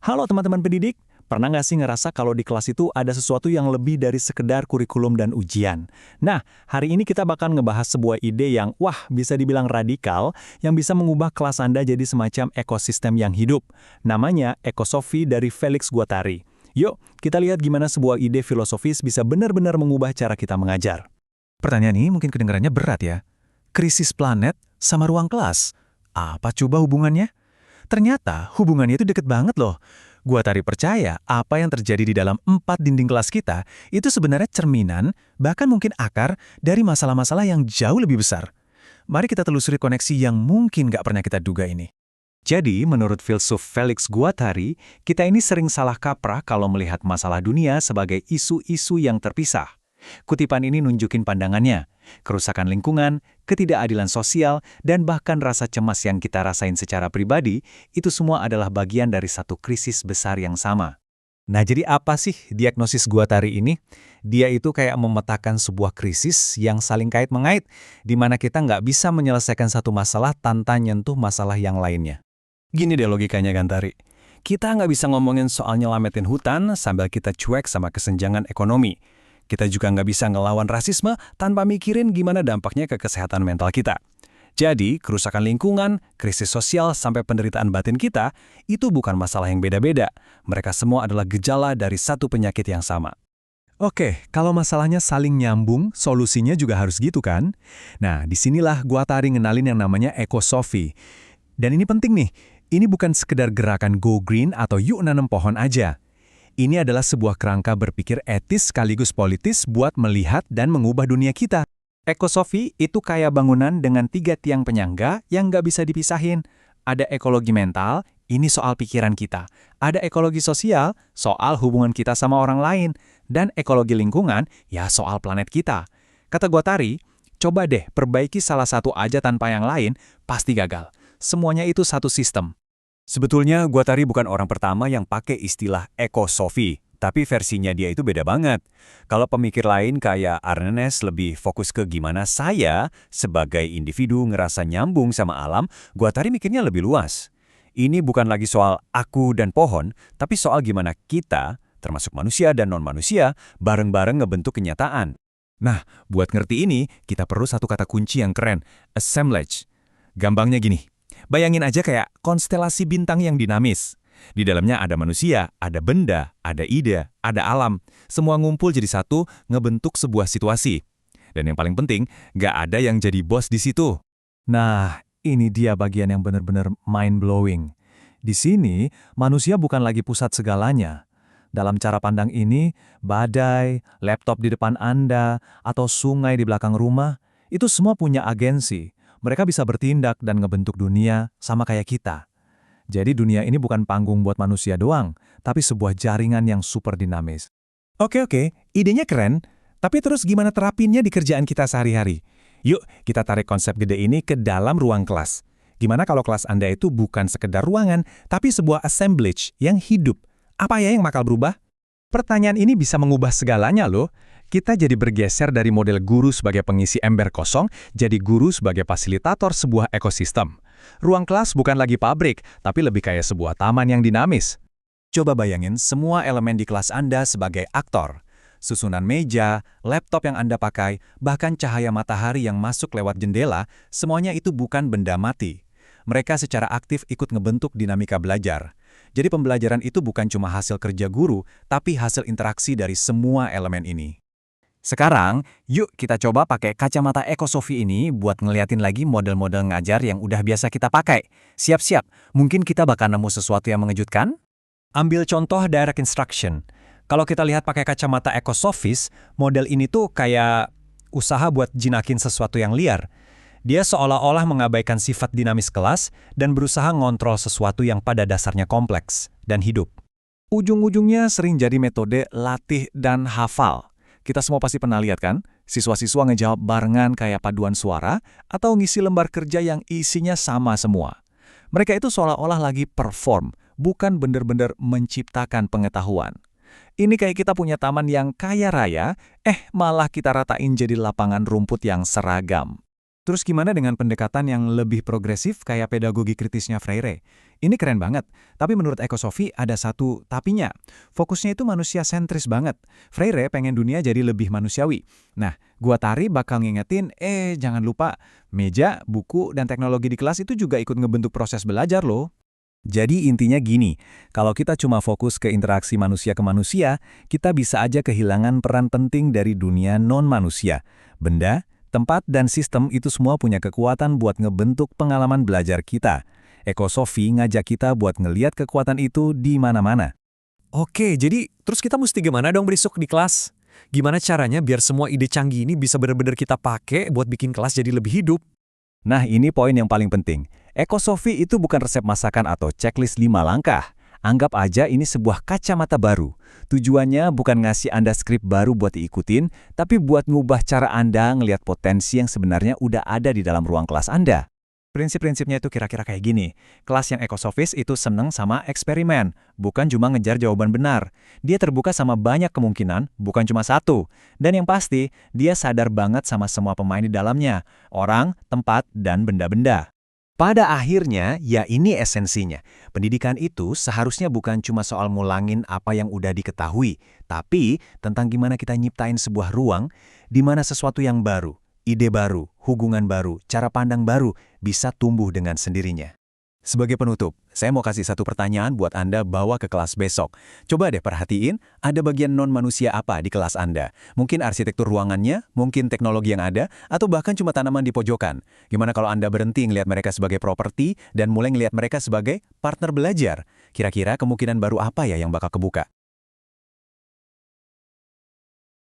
Halo teman-teman pendidik, pernah nggak sih ngerasa kalau di kelas itu ada sesuatu yang lebih dari sekedar kurikulum dan ujian? Nah, hari ini kita bakal ngebahas sebuah ide yang, wah, bisa dibilang radikal, yang bisa mengubah kelas Anda jadi semacam ekosistem yang hidup. Namanya Ekosofi dari Felix Guattari. Yuk, kita lihat gimana sebuah ide filosofis bisa benar-benar mengubah cara kita mengajar. Pertanyaan ini mungkin kedengarannya berat ya. Krisis planet sama ruang kelas. Apa coba hubungannya? Ternyata hubungannya itu deket banget loh. Guattari percaya apa yang terjadi di dalam 4 dinding kelas kita itu sebenarnya cerminan, bahkan mungkin akar dari masalah-masalah yang jauh lebih besar. Mari kita telusuri koneksi yang mungkin nggak pernah kita duga ini. Jadi, menurut filsuf Felix Guattari, kita ini sering salah kaprah kalau melihat masalah dunia sebagai isu-isu yang terpisah. Kutipan ini nunjukin pandangannya, kerusakan lingkungan, ketidakadilan sosial, dan bahkan rasa cemas yang kita rasain secara pribadi, itu semua adalah bagian dari satu krisis besar yang sama. Nah, jadi apa sih diagnosis Guattari ini? Dia itu kayak memetakan sebuah krisis yang saling kait-mengait, di mana kita nggak bisa menyelesaikan satu masalah tanpa nyentuh masalah yang lainnya. Gini deh logikanya, Gantari. Kita nggak bisa ngomongin soal nyelamatin hutan sambil kita cuek sama kesenjangan ekonomi. Kita juga nggak bisa ngelawan rasisme tanpa mikirin gimana dampaknya ke kesehatan mental kita. Jadi, kerusakan lingkungan, krisis sosial, sampai penderitaan batin kita, itu bukan masalah yang beda-beda. Mereka semua adalah gejala dari satu penyakit yang sama. Oke, kalau masalahnya saling nyambung, solusinya juga harus gitu kan? Nah, disinilah Guattari ngenalin yang namanya ekosofi. Dan ini penting nih, ini bukan sekedar gerakan go green atau yuk nanam pohon aja. Ini adalah sebuah kerangka berpikir etis sekaligus politis buat melihat dan mengubah dunia kita. Ekosofi itu kayak bangunan dengan 3 tiang penyangga yang nggak bisa dipisahin. Ada ekologi mental, ini soal pikiran kita. Ada ekologi sosial, soal hubungan kita sama orang lain. Dan ekologi lingkungan, ya soal planet kita. Kata Guattari, coba deh perbaiki salah satu aja tanpa yang lain, pasti gagal. Semuanya itu satu sistem. Sebetulnya Guattari bukan orang pertama yang pakai istilah ekosofi, tapi versinya dia itu beda banget. Kalau pemikir lain kayak Arnes lebih fokus ke gimana saya sebagai individu ngerasa nyambung sama alam, Guattari mikirnya lebih luas. Ini bukan lagi soal aku dan pohon, tapi soal gimana kita, termasuk manusia dan non-manusia, bareng-bareng ngebentuk kenyataan. Nah, buat ngerti ini, kita perlu satu kata kunci yang keren, assemblage. Gampangnya gini. Bayangin aja kayak konstelasi bintang yang dinamis. Di dalamnya ada manusia, ada benda, ada ide, ada alam. Semua ngumpul jadi satu, ngebentuk sebuah situasi. Dan yang paling penting, nggak ada yang jadi bos di situ. Nah, ini dia bagian yang benar-benar mind-blowing. Di sini, manusia bukan lagi pusat segalanya. Dalam cara pandang ini, badai, laptop di depan Anda, atau sungai di belakang rumah, itu semua punya agensi. Mereka bisa bertindak dan ngebentuk dunia sama kayak kita. Jadi dunia ini bukan panggung buat manusia doang, tapi sebuah jaringan yang super dinamis. Oke, idenya keren, tapi terus gimana terapinnya di kerjaan kita sehari-hari? Yuk, kita tarik konsep gede ini ke dalam ruang kelas. Gimana kalau kelas Anda itu bukan sekedar ruangan, tapi sebuah assemblage yang hidup? Apa ya yang bakal berubah? Pertanyaan ini bisa mengubah segalanya loh. Kita jadi bergeser dari model guru sebagai pengisi ember kosong, jadi guru sebagai fasilitator sebuah ekosistem. Ruang kelas bukan lagi pabrik, tapi lebih kayak sebuah taman yang dinamis. Coba bayangin semua elemen di kelas Anda sebagai aktor. Susunan meja, laptop yang Anda pakai, bahkan cahaya matahari yang masuk lewat jendela, semuanya itu bukan benda mati. Mereka secara aktif ikut ngebentuk dinamika belajar. Jadi pembelajaran itu bukan cuma hasil kerja guru, tapi hasil interaksi dari semua elemen ini. Sekarang, yuk kita coba pakai kacamata ekosofi ini buat ngeliatin lagi model-model ngajar yang udah biasa kita pakai. Siap-siap, mungkin kita bakal nemu sesuatu yang mengejutkan? Ambil contoh direct instruction. Kalau kita lihat pakai kacamata ekosofis, model ini tuh kayak usaha buat jinakin sesuatu yang liar. Dia seolah-olah mengabaikan sifat dinamis kelas dan berusaha ngontrol sesuatu yang pada dasarnya kompleks dan hidup. Ujung-ujungnya sering jadi metode latih dan hafal. Kita semua pasti pernah lihat kan? Siswa-siswa ngejawab barengan kayak paduan suara atau ngisi lembar kerja yang isinya sama semua. Mereka itu seolah-olah lagi perform, bukan benar-benar menciptakan pengetahuan. Ini kayak kita punya taman yang kaya raya, malah kita ratain jadi lapangan rumput yang seragam. Terus gimana dengan pendekatan yang lebih progresif kayak pedagogi kritisnya Freire? Ini keren banget, tapi menurut Ekosofi ada satu tapinya. Fokusnya itu manusia sentris banget. Freire pengen dunia jadi lebih manusiawi. Nah, Guattari bakal ngingetin, jangan lupa, meja, buku, dan teknologi di kelas itu juga ikut ngebentuk proses belajar loh. Jadi intinya gini, kalau kita cuma fokus ke interaksi manusia ke manusia, kita bisa aja kehilangan peran penting dari dunia non-manusia. Benda, tempat, dan sistem itu semua punya kekuatan buat ngebentuk pengalaman belajar kita. Ekosofi ngajak kita buat ngeliat kekuatan itu di mana-mana. Oke, jadi terus kita mesti gimana dong besok di kelas? Gimana caranya biar semua ide canggih ini bisa benar-benar kita pakai buat bikin kelas jadi lebih hidup? Nah, ini poin yang paling penting. Ekosofi itu bukan resep masakan atau checklist 5 langkah. Anggap aja ini sebuah kacamata baru. Tujuannya bukan ngasih Anda skrip baru buat diikutin, tapi buat ngubah cara Anda ngelihat potensi yang sebenarnya udah ada di dalam ruang kelas Anda. Prinsip-prinsipnya itu kira-kira kayak gini. Kelas yang ekosofis itu seneng sama eksperimen, bukan cuma ngejar jawaban benar. Dia terbuka sama banyak kemungkinan, bukan cuma satu. Dan yang pasti, dia sadar banget sama semua pemain di dalamnya, orang, tempat, dan benda-benda. Pada akhirnya, ya ini esensinya. Pendidikan itu seharusnya bukan cuma soal ngulangin apa yang udah diketahui, tapi tentang gimana kita nyiptain sebuah ruang di mana sesuatu yang baru, ide baru, hubungan baru, cara pandang baru bisa tumbuh dengan sendirinya. Sebagai penutup, saya mau kasih satu pertanyaan buat Anda bawa ke kelas besok. Coba deh perhatiin, ada bagian non-manusia apa di kelas Anda? Mungkin arsitektur ruangannya, mungkin teknologi yang ada, atau bahkan cuma tanaman di pojokan. Gimana kalau Anda berhenti ngelihat mereka sebagai properti dan mulai ngelihat mereka sebagai partner belajar? Kira-kira kemungkinan baru apa ya yang bakal kebuka?